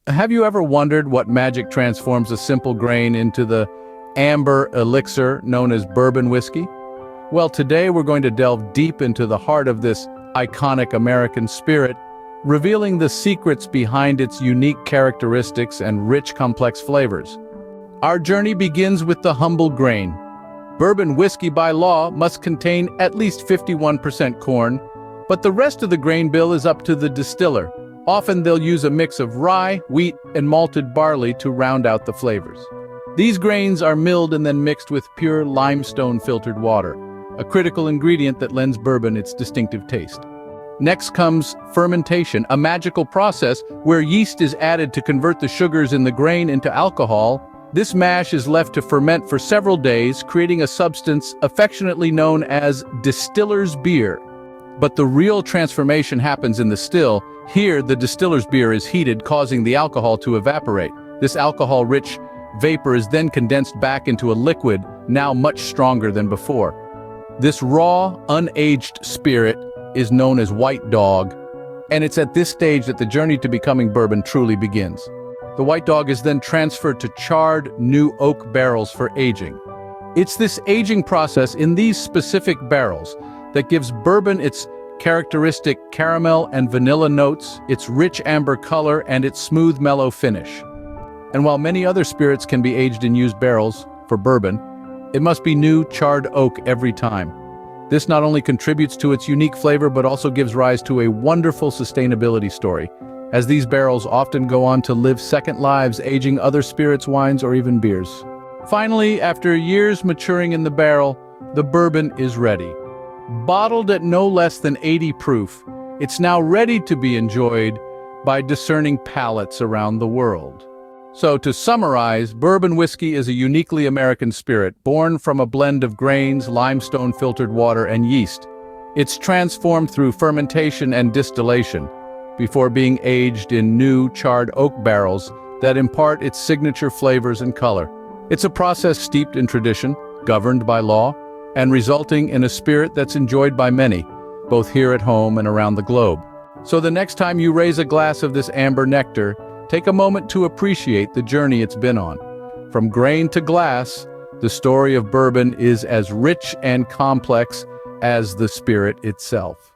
Have you ever wondered what magic transforms a simple grain into the amber elixir known as bourbon whiskey? Well, today we're going to delve deep into the heart of this iconic American spirit, revealing the secrets behind its unique characteristics and rich, complex flavors. Our journey begins with the humble grain. Bourbon whiskey by law must contain at least 51% corn, but the rest of the grain bill is up to the distiller. Often they'll use a mix of rye, wheat, and malted barley to round out the flavors. These grains are milled and then mixed with pure limestone filtered water, a critical ingredient that lends bourbon its distinctive taste. Next comes fermentation, a magical process where yeast is added to convert the sugars in the grain into alcohol. This mash is left to ferment for several days, creating a substance affectionately known as distiller's beer. But the real transformation happens in the still. Here, the distiller's beer is heated, causing the alcohol to evaporate. This alcohol-rich vapor is then condensed back into a liquid, now much stronger than before. This raw, unaged spirit is known as White Dog, and it's at this stage that the journey to becoming bourbon truly begins. The White Dog is then transferred to charred, new oak barrels for aging. It's this aging process in these specific barrels that gives bourbon its characteristic caramel and vanilla notes, its rich amber color, and its smooth, mellow finish. And while many other spirits can be aged in used barrels, for bourbon, it must be new, charred oak every time. This not only contributes to its unique flavor, but also gives rise to a wonderful sustainability story, as these barrels often go on to live second lives, aging other spirits, wines, or even beers. Finally, after years maturing in the barrel, the bourbon is ready. Bottled at no less than 80 proof, it's now ready to be enjoyed by discerning palates around the world. So to summarize, bourbon whiskey is a uniquely American spirit, born from a blend of grains, limestone-filtered water, and yeast. It's transformed through fermentation and distillation, before being aged in new, charred oak barrels that impart its signature flavors and color. It's a process steeped in tradition, governed by law, and resulting in a spirit that's enjoyed by many, both here at home and around the globe. So the next time you raise a glass of this amber nectar, take a moment to appreciate the journey it's been on. From grain to glass, the story of bourbon is as rich and complex as the spirit itself.